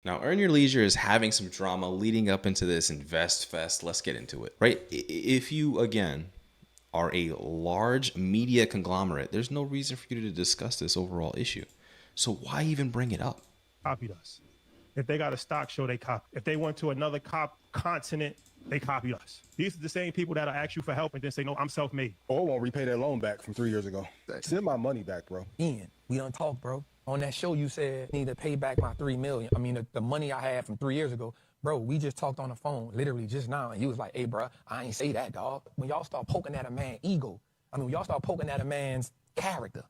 Now, Earn Your Leisure is having some drama leading up into this Investfest. Let's get into it, right? If you, again, are a large media conglomerate, there's no reason for you to discuss this overall issue. So why even bring it up? Copied us. If they got a stock show, they copy. If they went to another continent, they copied us. These are the same people that'll ask you for help and then say, no, I'm self-made. Or won't repay their loan back from 3 years ago. Send my money back, bro. Ian, we done talk, bro. On that show, you said I need to pay back my $3 million. I mean, the money I had from 3 years ago. Bro, we just talked on the phone, literally just now, and you was like, hey, bro, I ain't say that, dog. When y'all start poking at a man's ego, when y'all start poking at a man's character,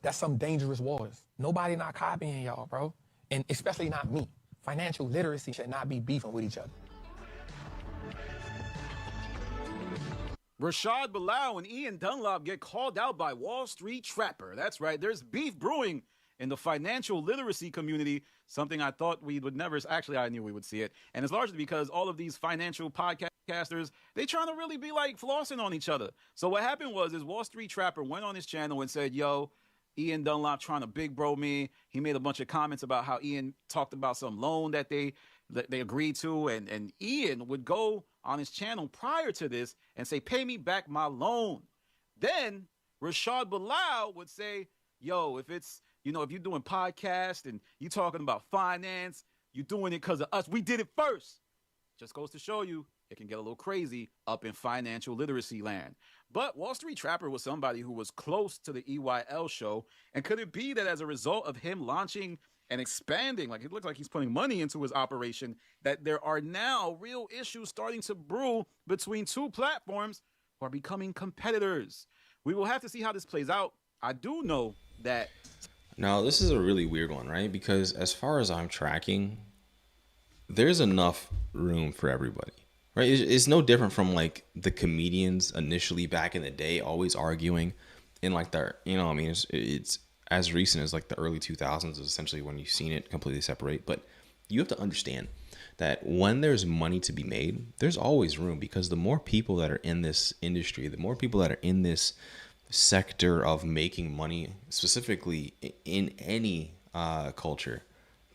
that's some dangerous waters. Nobody not copying y'all, bro. And especially not me. Financial literacy should not be beefing with each other. Rashad Bilal and Ian Dunlop get called out by Wall Street Trapper. That's right. There's beef brewing in the financial literacy community, something I thought we would never, actually I knew we would see it. And it's largely because all of these financial podcasters, they trying to really be like flossing on each other. So what happened was Wall Street Trapper went on his channel and said, yo, Ian Dunlop trying to big bro me. He made a bunch of comments about how Ian talked about some loan that they agreed to. And Ian would go on his channel prior to this and say, pay me back my loan. Then Rashad Bilal would say, yo, if it's, if you're doing podcasts and you talking about finance, you're doing it because of us. We did it first. Just goes to show you it can get a little crazy up in financial literacy land. But Wall Street Trapper was somebody who was close to the EYL show. And could it be that as a result of him launching and expanding, like it looks like he's putting money into his operation, that there are now real issues starting to brew between two platforms who are becoming competitors? We will have to see how this plays out. I do know that. Now, this is a really weird one, right? Because as far as I'm tracking, there's enough room for everybody, right? It's no different from like the comedians initially back in the day, always arguing in like their, it's as recent as like the early 2000s is essentially when you've seen it completely separate. But you have to understand that when there's money to be made, there's always room, because the more people that are in this industry, the more people that are in this sector of making money, specifically in any culture,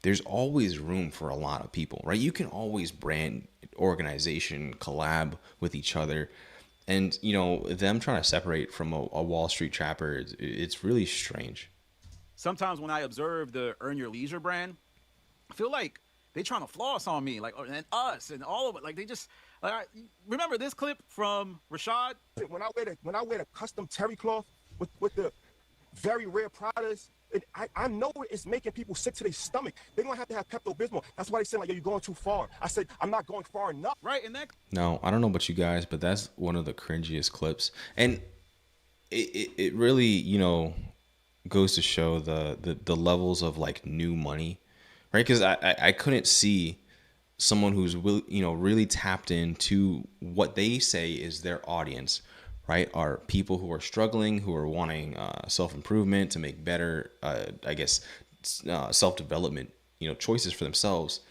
there's always room for a lot of people, right? You can always brand, organization, collab with each other. And, them trying to separate from a Wall Street Trapper, it's really strange. Sometimes when I observe the Earn Your Leisure brand, I feel like they trying to floss on me, like, and us and all of it. Like they just, remember this clip from Rashad? When I wear the custom terry cloth with the very rare products, I know it's making people sick to their stomach. They're going to have Pepto-Bismol. That's why they say, like, yo, you're going too far. I said, I'm not going far enough. Right, and that... No, I don't know about you guys, but that's one of the cringiest clips. And it really, goes to show the levels of, like, new money, right? Because I couldn't see someone who's, really tapped into what they say is their audience, right, are people who are struggling, who are wanting self-improvement to make better, self-development, choices for themselves.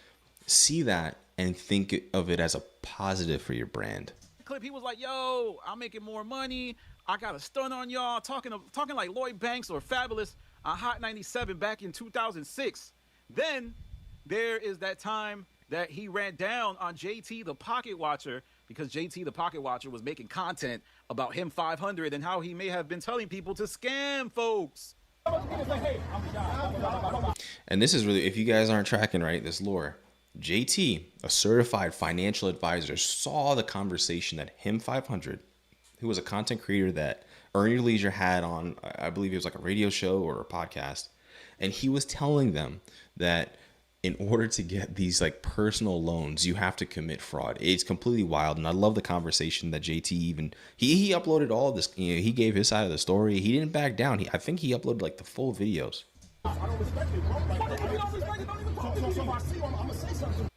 See that and think of it as a positive for your brand. Clip, he was like, yo, I'm making more money. I got a stun on y'all. Talking like Lloyd Banks or Fabulous on Hot 97 back in 2006. Then there is that time that he ran down on JT the Pocket Watcher, because JT the Pocket Watcher was making content about him 500 and how he may have been telling people to scam folks. And this is really, if you guys aren't tracking, right, this lore, JT, a certified financial advisor, saw the conversation that him 500, who was a content creator that Earn Your Leisure had on, I believe it was like a radio show or a podcast, and he was telling them that in order to get these like personal loans, you have to commit fraud. It's completely wild. And I love the conversation that JT even, he uploaded all of this. He gave his side of the story. He didn't back down. I think he uploaded like the full videos.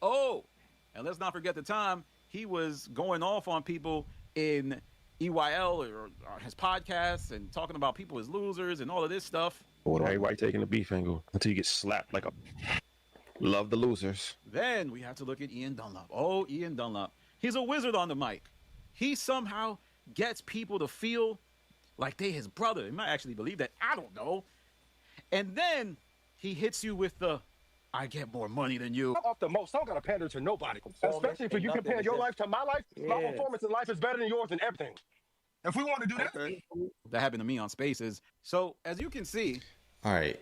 Oh, and let's not forget the time he was going off on people in EYL or his podcasts and talking about people as losers and all of this stuff. Everybody taking the beef angle until you get slapped like a... Love the losers. Then we have to look at Ian Dunlop. Oh, Ian Dunlop. He's a wizard on the mic. He somehow gets people to feel like they his brother. You might actually believe that. I don't know. And then he hits you with the, I get more money than you. I'm off the most. I don't got to pander to nobody. Especially if you compare your life to my life. My performance in life is better than yours in everything. If we want to do that. That happened to me on Spaces. So as you can see, All right.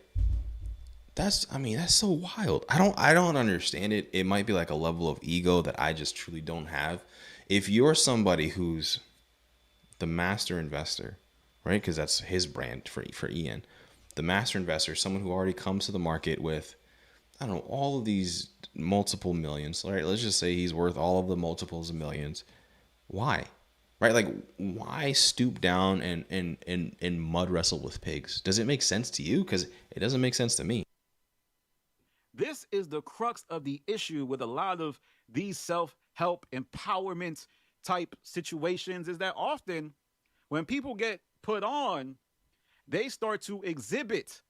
That's so wild. I don't understand it. It might be like a level of ego that I just truly don't have. If you're somebody who's the master investor, right? Because that's his brand for Ian. The master investor, someone who already comes to the market with, I don't know, all of these multiple millions. Right? Let's just say he's worth all of the multiples of millions. Why? Right? Like, why stoop down and mud wrestle with pigs? Does it make sense to you? Because it doesn't make sense to me. this is the crux of the issue with a lot of these self-help empowerment type situations, is that often when people get put on, they start to exhibit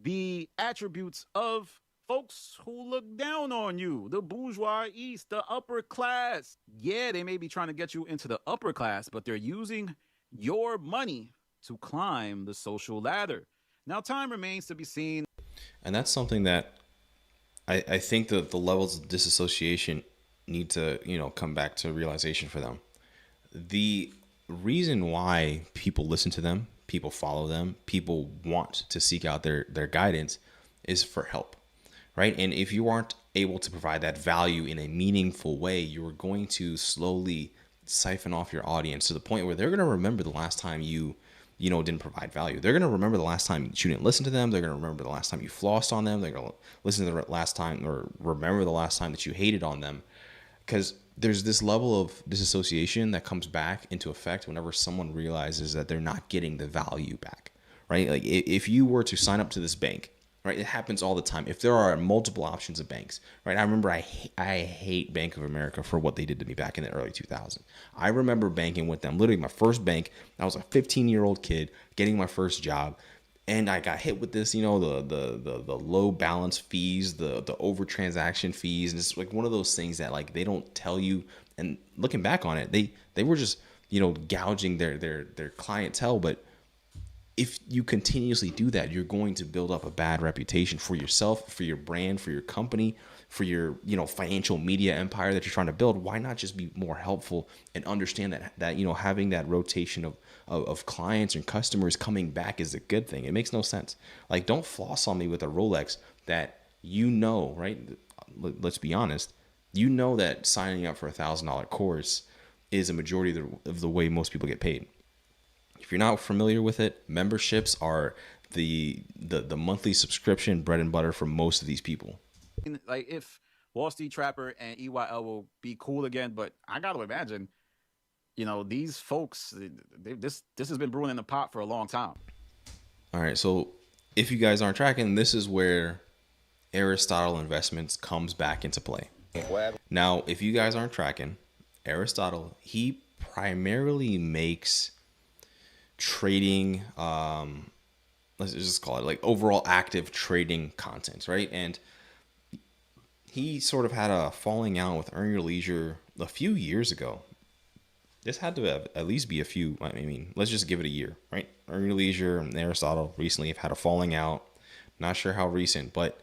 the attributes of folks who look down on you, the bourgeois east, the upper class. Yeah, they may be trying to get you into the upper class, but they're using your money to climb the social ladder. Now, time remains to be seen. And that's something that I think that the levels of disassociation need to, come back to realization for them. The reason why people listen to them, people follow them, people want to seek out their guidance is for help, right? And if you aren't able to provide that value in a meaningful way, you're going to slowly siphon off your audience to the point where they're going to remember the last time you didn't provide value. They're going to remember the last time you didn't listen to them. They're going to remember the last time you flossed on them. They're going to listen to the last time or remember the last time that you hated on them. Because there's this level of disassociation that comes back into effect whenever someone realizes that they're not getting the value back, right? Like if you were to sign up to this bank, right? It happens all the time. If there are multiple options of banks, right? I remember I hate Bank of America for what they did to me back in the early 2000s. I remember banking with them. Literally my first bank, I was a 15-year-old kid getting my first job. And I got hit with this, the low balance fees, the over transaction fees. And it's like one of those things that like they don't tell you. And looking back on it, they were just, gouging their clientele. But if you continuously do that, you're going to build up a bad reputation for yourself, for your brand, for your company, for your, financial media empire that you're trying to build. Why not just be more helpful and understand that having that rotation of clients and customers coming back is a good thing? It makes no sense. Like, don't floss on me with a Rolex that right? Let's be honest. That signing up for $1,000 course is a majority of the way most people get paid. If you're not familiar with it, memberships are the monthly subscription bread and butter for most of these people. Like, if Wall Street Trapper and EYL will be cool again, but I got to imagine, these folks, this has been brewing in the pot for a long time. All right, so if you guys aren't tracking, this is where Aristotle Investments comes back into play. Now, if you guys aren't tracking, Aristotle, he primarily makes trading, let's just call it like overall active trading content, right? And he sort of had a falling out with Earn Your Leisure a few years ago. This had to at least be let's just give it a year, right? Earn Your Leisure and Aristotle recently have had a falling out. Not sure how recent, but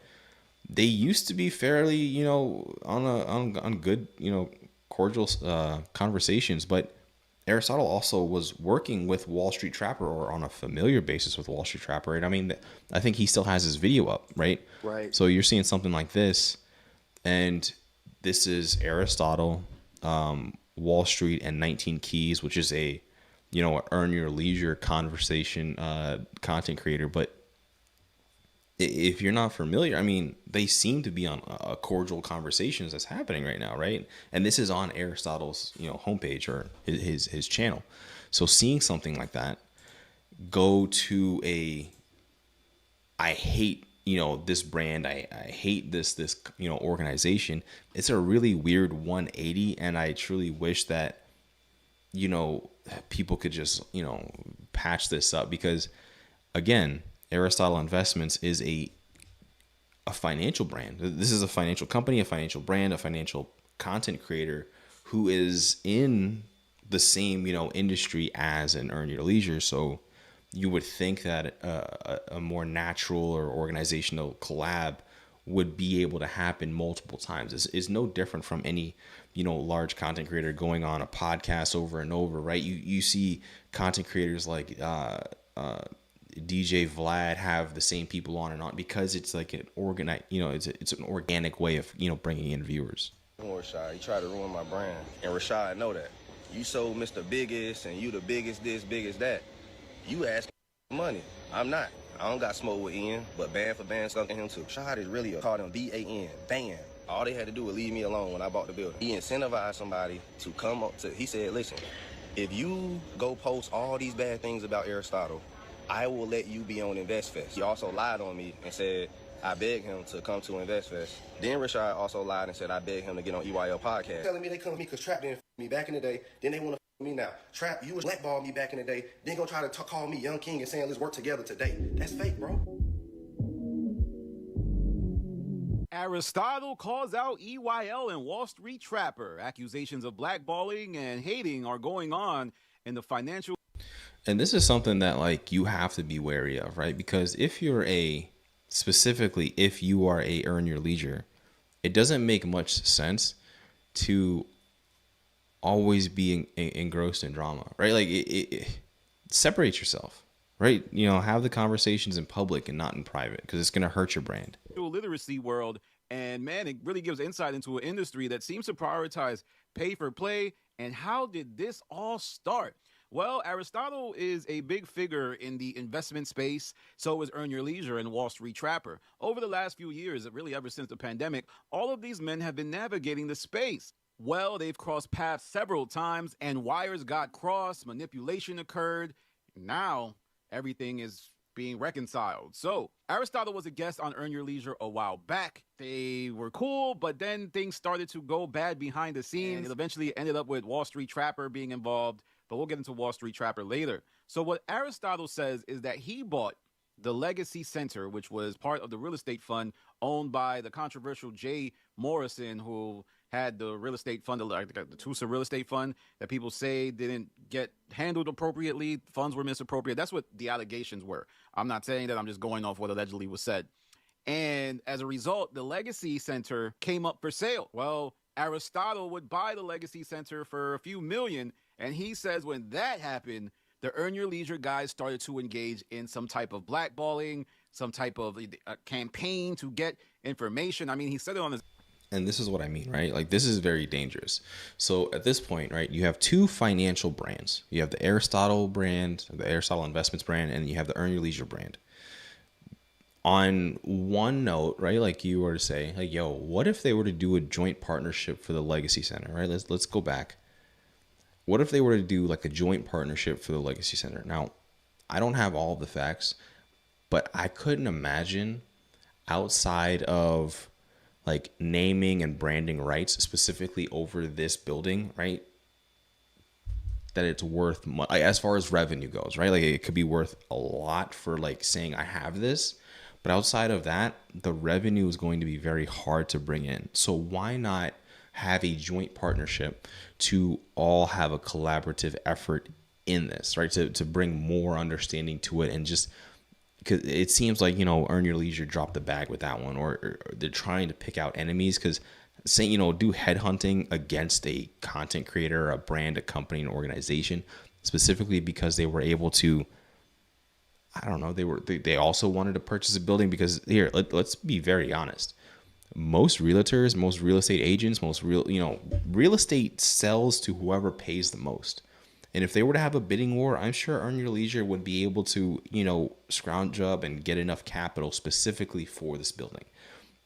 they used to be fairly, on good, cordial conversations. But Aristotle also was working with Wall Street Trapper, or on a familiar basis with Wall Street Trapper. And I think he still has his video up, right? Right. So you're seeing something like this, and this is Aristotle, Wall Street, and 19 Keys, which is a, Earn Your Leisure conversation content creator. But if you're not familiar, they seem to be on a cordial conversations that's happening right now, right? And this is on Aristotle's, homepage or his channel. So seeing something like that go to I hate, this brand, I hate this organization. It's a really weird 180, and I truly wish that, people could just, patch this up, because again, Aristotle Investments is a financial brand. This is a financial company, a financial brand, a financial content creator who is in the same, industry as an Earn Your Leisure. So you would think that a more natural or organizational collab would be able to happen multiple times. Is no different from any, large content creator going on a podcast over and over, right? You see content creators like DJ Vlad have the same people on and on, because it's like an organized, it's an organic way of, bringing in viewers. Rashad, you try to ruin my brand, and Rashad know that. You sold Mr. Biggest, and you the biggest this, biggest that. You asking money. I'm not. I don't got smoke with Ian, but band for band, something him too. Rashad is really called him BAN, ban. All they had to do was leave me alone when I bought the building. He incentivized somebody to come up to, he said, listen, if you go post all these bad things about Aristotle, I will let you be on Investfest. He also lied on me and said, I begged him to come to Investfest. Then Rashad also lied and said I begged him to get on EYL podcast. Telling me they come to me because Trap didn't me back in the day, then they want to me now. Trap, you was blackball me back in the day, then gonna try to call me Young King and saying let's work together today. That's fake, bro. Aristotle calls out EYL and Wall Street Trapper. Accusations of blackballing and hating are going on in the financial. And this is something that like you have to be wary of, right? Because if you are a earn your leisure, it doesn't make much sense to always be engrossed in drama, right? Like it separate yourself, right? Have the conversations in public and not in private, because it's going to hurt your brand. Literacy world, and man, it really gives insight into an industry that seems to prioritize pay for play. And how did this all start? Well, Aristotle is a big figure in the investment space. So is Earn Your Leisure and Wall Street Trapper. Over the last few years, really ever since the pandemic, all of these men have been navigating the space. Well, they've crossed paths several times, and wires got crossed, manipulation occurred. Now everything is being reconciled. So Aristotle was a guest on Earn Your Leisure a while back. They were cool, but then things started to go bad behind the scenes. It eventually ended up with Wall Street Trapper being involved, but we'll get into Wall Street Trapper later. So what Aristotle says is that he bought the Legacy Center, which was part of the real estate fund owned by the controversial Jay Morrison, who had the real estate fund, like the Tusa real estate fund, that people say didn't get handled appropriately. Funds were misappropriated. That's what the allegations were. I'm not saying that, I'm just going off what allegedly was said. And as a result, the Legacy Center came up for sale. Well, Aristotle would buy the Legacy Center for a few million. And he says when that happened, the Earn Your Leisure guys started to engage in some type of blackballing, some type of campaign to get information. I mean, he said it on his... And this is what I mean, right? Like, this is very dangerous. So at this point, right, you have two financial brands. You have the Aristotle brand, the Aristotle Investments brand, and you have the Earn Your Leisure brand. On one note, right, like you were to say, like, yo, what if they were to do a joint partnership for the Legacy Center, right? Let's go back. What if they were to do like a joint partnership for the Legacy Center? Now, I don't have all of the facts, but I couldn't imagine outside of like naming and branding rights specifically over this building, right, that it's worth as far as revenue goes, right? Like it could be worth a lot for like saying I have this, but outside of that, the revenue is going to be very hard to bring in. So why not have a joint partnership to all have a collaborative effort in this, right? To bring more understanding to it, and just because it seems like, Earn Your Leisure dropped the bag with that one, or they're trying to pick out enemies, because saying, do headhunting against a content creator, a brand, a company, an organization, specifically because they were able to, I don't know, they also wanted to purchase a building, because here, let's be very honest. Most realtors, most real estate agents, real estate sells to whoever pays the most. And if they were to have a bidding war, I'm sure Earn Your Leisure would be able to, scrounge up and get enough capital specifically for this building.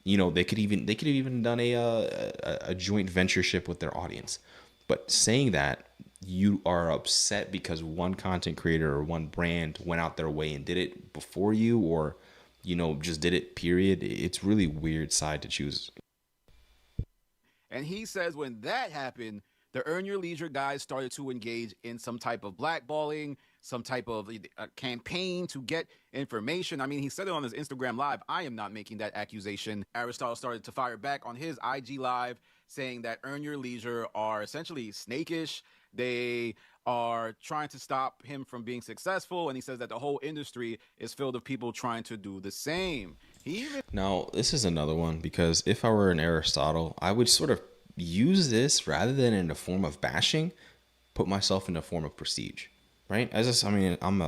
They could have even done a joint ventureship with their audience. But saying that you are upset because one content creator or one brand went out their way and did it before you, or just did it, period, it's really weird side to choose. And he says when that happened, the Earn Your Leisure guys started to engage in some type of blackballing, some type of campaign to get information. I mean, he said it on his Instagram Live. I am not making that accusation. Aristotle started to fire back on his IG Live, saying that Earn Your Leisure are essentially snakish. They are trying to stop him from being successful. And he says that the whole industry is filled with people trying to do the same. Now, this is another one because if I were an Aristotle, I would sort of use this rather than in a form of bashing, put myself in a form of prestige, right? I mean, I'm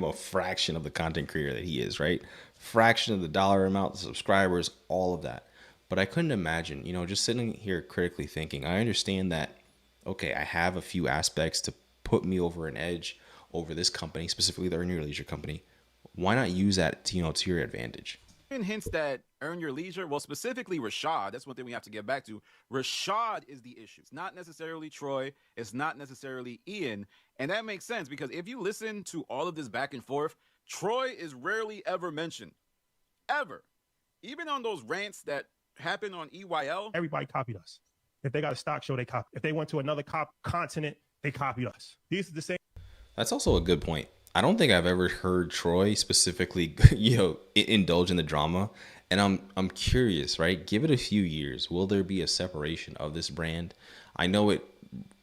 a fraction of the content creator that he is, right? Fraction of the dollar amount, the subscribers, all of that. But I couldn't imagine, just sitting here critically thinking, I understand that, okay, I have a few aspects to put me over an edge over this company, specifically the Earn Your Leisure company. Why not use that, to your advantage? Hints that Earn Your Leisure, well, specifically Rashad, that's one thing we have to get back to. Rashad is the issue. It's not necessarily Troy. It's not necessarily Ian. And that makes sense because if you listen to all of this back and forth, Troy is rarely ever mentioned. Ever. Even on those rants that happen on EYL. Everybody copied us. If they got a stock show, they copy. If they went to another continent, they copied us. These are the same. That's also a good point. I don't think I've ever heard Troy specifically, indulge in the drama. And I'm curious, right? Give it a few years. Will there be a separation of this brand? I know it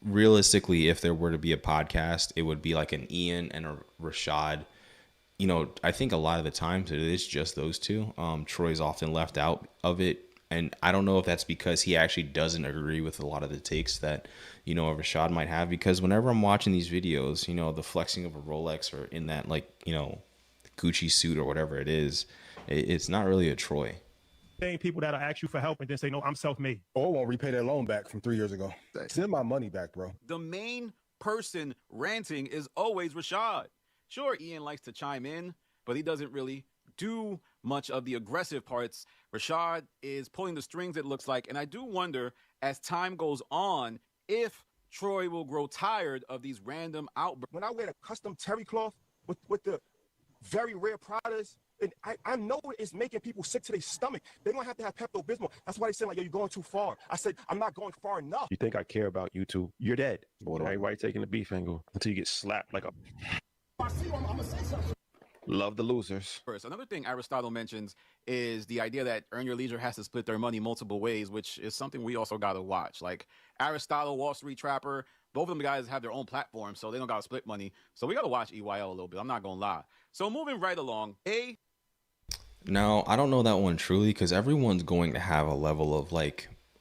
realistically, if there were to be a podcast, it would be like an Ian and a Rashad. I think a lot of the times it is just those two. Troy's often left out of it. And I don't know if that's because he actually doesn't agree with a lot of the takes that, Rashad might have. Because whenever I'm watching these videos, the flexing of a Rolex or in that, Gucci suit or whatever it is, it's not really a Troy. Same people that'll ask you for help and then say, no, I'm self-made. Or won't repay their loan back from 3 years ago. Send my money back, bro. The main person ranting is always Rashad. Sure, Ian likes to chime in, but he doesn't really do much of the aggressive parts. Rashad is pulling the strings, it looks like, and I do wonder as time goes on if Troy will grow tired of these random outbursts. When I wear the custom terry cloth with the very rare products, and I know it's making people sick to their stomach. They don't have to have Pepto-Bismol. That's why they say, you're going too far. I said, I'm not going far enough. You think I care about YouTube? You're dead. Everybody taking the beef angle until you get slapped like a... Love the losers. First, another thing Aristotle mentions is the idea that Earn Your Leisure has to split their money multiple ways, which is something we also got to watch. Like Aristotle, Wall Street Trapper, both of them guys have their own platform, so they don't got to split money. So we got to watch EYL a little bit. I'm not going to lie. So moving right along, Now, I don't know that one truly because everyone's going to have a level of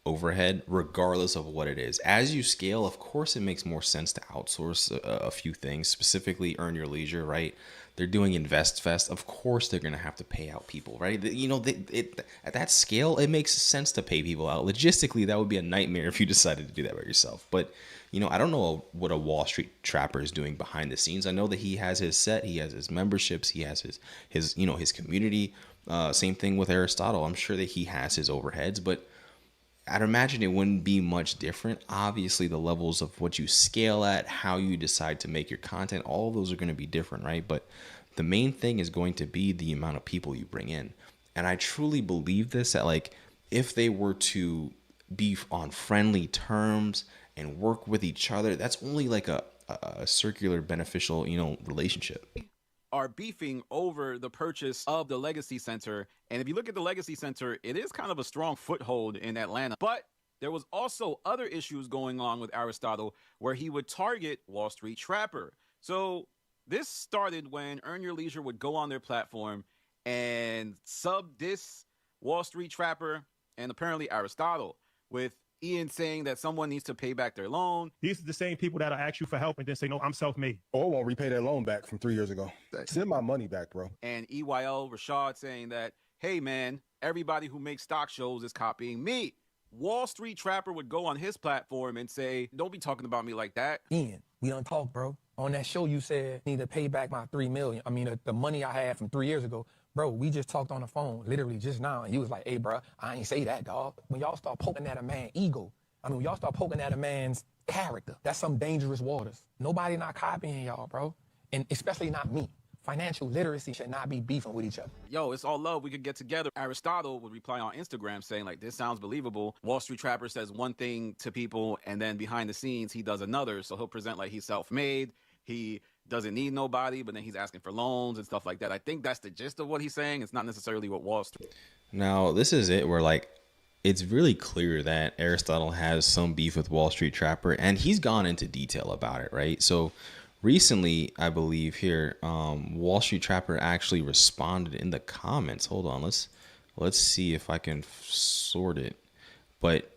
overhead regardless of what it is. As you scale, of course, it makes more sense to outsource a few things, specifically Earn Your Leisure, right? They're doing Investfest. Of course, they're going to have to pay out people, right? At that scale, it makes sense to pay people out. Logistically, that would be a nightmare if you decided to do that by yourself. But, I don't know what a Wall Street Trapper is doing behind the scenes. I know that he has his set, he has his memberships, he has his community. Same thing with Aristotle. I'm sure that he has his overheads, but I'd imagine it wouldn't be much different. Obviously, the levels of what you scale at, how you decide to make your content, all of those are going to be different, right? But the main thing is going to be the amount of people you bring in. And I truly believe this, that if they were to be on friendly terms and work with each other, that's only a circular beneficial, relationship. Are beefing over the purchase of the Legacy Center. And if you look at the Legacy Center, it is kind of a strong foothold in Atlanta. But there was also other issues going on with Aristotle where he would target Wall Street Trapper. So this started when Earn Your Leisure would go on their platform and sub diss Wall Street Trapper and apparently Aristotle, with Ian saying that someone needs to pay back their loan. These are the same people that'll ask you for help and then say, no, I'm self-made. Or won't repay their loan back from 3 years ago. Send my money back, bro. And EYL, Rashad saying that, hey, man, everybody who makes stock shows is copying me. Wall Street Trapper would go on his platform and say, don't be talking about me like that. Ian, we done talk, bro. On that show, you said, need to pay back my $3 million. I mean, the money I had from 3 years ago. Bro, we just talked on the phone, literally just now, and you was like, hey, bro, I ain't say that, dog. When y'all start poking at a man's ego, when y'all start poking at a man's character, that's some dangerous waters. Nobody not copying y'all, bro, and especially not me. Financial literacy should not be beefing with each other. Yo, it's all love. We could get together. Aristotle would reply on Instagram saying, this sounds believable. Wall Street Trapper says one thing to people, and then behind the scenes, he does another. So he'll present like he's self-made. He doesn't need nobody, but then he's asking for loans and stuff like that. I think that's the gist of what he's saying. It's not necessarily what Wall Street. Now, this is it where it's really clear that Aristotle has some beef with Wall Street Trapper, and he's gone into detail about it, right? So recently, I believe here, Wall Street Trapper actually responded in the comments. Hold on, let's see if I can sort it. But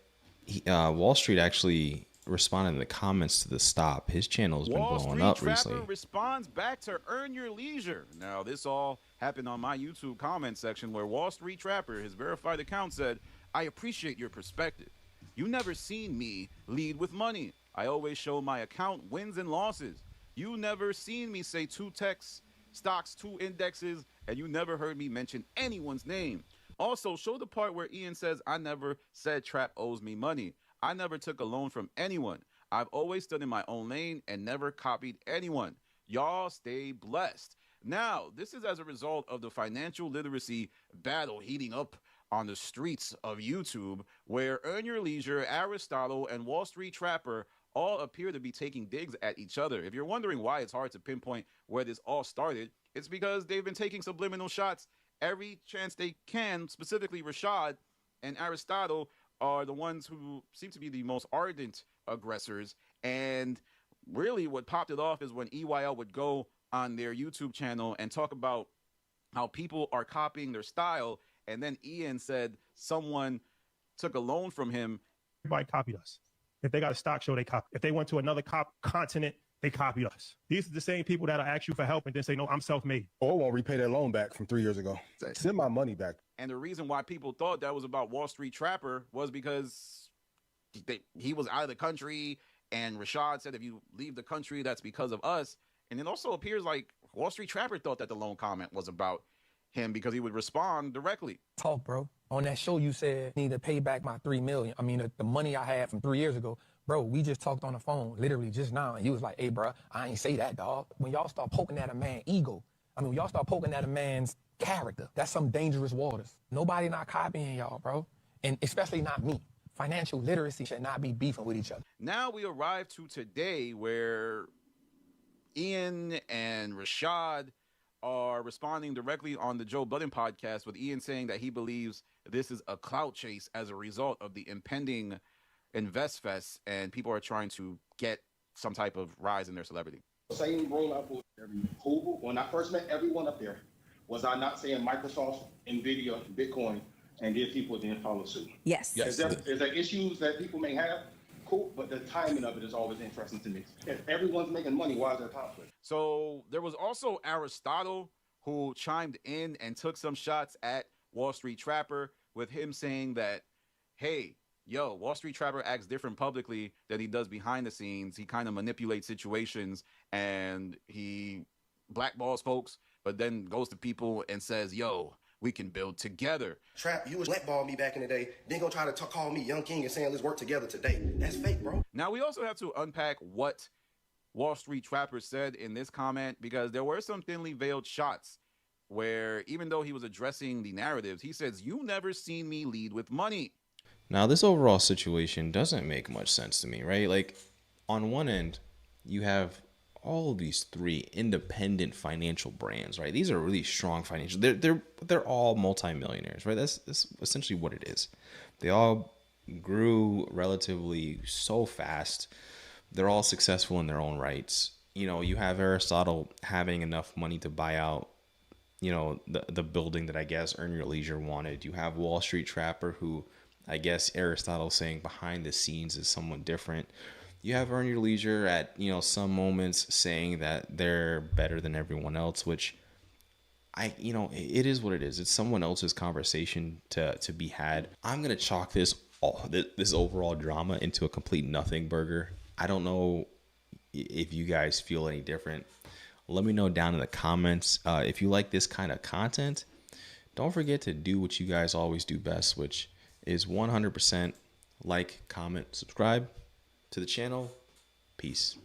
Wall Street actually responded in the comments to the stop. His channel's been Wall blowing Street up Trapper recently. responds back to Earn Your Leisure. Now, this all happened on my YouTube comment section where Wall Street Trapper, his verified account, said, "I appreciate your perspective. You never seen me lead with money. I always show my account wins and losses. You never seen me say 2 techs, stocks, 2 indexes, and you never heard me mention anyone's name. Also, show the part where Ian says, I never said Trap owes me money. I never took a loan from anyone. I've always stood in my own lane and never copied anyone. Y'all stay blessed." Now, this is as a result of the financial literacy battle heating up on the streets of YouTube, where Earn Your Leisure, Aristotle, and Wall Street Trapper all appear to be taking digs at each other. If you're wondering why it's hard to pinpoint where this all started, it's because they've been taking subliminal shots every chance they can. Specifically, Rashad and Aristotle are the ones who seem to be the most ardent aggressors. And really what popped it off is when EYL would go on their YouTube channel and talk about how people are copying their style. And then Ian said someone took a loan from him. Everybody copied us. If they got a stock show, they copy. If they went to another continent, they copied us. These are the same people that'll ask you for help and then say, no, I'm self-made. Or won't repay their loan back from 3 years ago. Send my money back. And the reason why people thought that was about Wall Street Trapper was because he was out of the country, and Rashad said, if you leave the country, that's because of us. And it also appears like Wall Street Trapper thought that the loan comment was about him because he would respond directly. Talk, bro. On that show, you said need to pay back my $3 million. I mean, the money I had from 3 years ago. Bro, we just talked on the phone literally just now, and he was like, hey, bro, I ain't say that, dog. When y'all start poking at a man's ego, when y'all start poking at a man's character, that's some dangerous waters. Nobody not copying y'all, bro, and especially not me. Financial literacy should not be beefing with each other. Now we arrive to today where Ian and Rashad are responding directly on the Joe Budden podcast, with Ian saying that he believes this is a clout chase as a result of the impending Investfest, and people are trying to get some type of rise in their celebrity. Same room I put who, when I first met everyone up there, was I not saying Microsoft, Nvidia, Bitcoin, and then people didn't follow suit? Yes. Is there issues that people may have? Cool, but the timing of it is always interesting to me. If everyone's making money, why is there conflict? So there was also Aristotle who chimed in and took some shots at Wall Street Trapper, with him saying that, hey, yo, Wall Street Trapper acts different publicly than he does behind the scenes. He kind of manipulates situations and he blackballs folks, but then goes to people and says, yo, we can build together. Trap, you was blackball me back in the day, then gonna try to call me Young King and saying let's work together today. That's fake, bro. Now we also have to unpack what Wall Street Trapper said in this comment, because there were some thinly veiled shots where even though he was addressing the narratives, he says, you never seen me lead with money. Now, this overall situation doesn't make much sense to me, right? Like, on one end, you have all of these 3 independent financial brands, right? These are really strong financial. They're all multimillionaires, right? That's essentially what it is. They all grew relatively so fast. They're all successful in their own rights. You know, you have Aristotle having enough money to buy out, you know, the building that I guess Earn Your Leisure wanted. You have Wall Street Trapper, who I guess Aristotle saying behind the scenes is someone different. You have Earn Your Leisure at, you know, some moments saying that they're better than everyone else, which it is what it is. It's someone else's conversation to be had. I'm going to chalk this overall drama into a complete nothing burger. I don't know if you guys feel any different. Let me know down in the comments. If you like this kind of content, don't forget to do what you guys always do best, which is 100% like, comment, subscribe to the channel. Peace.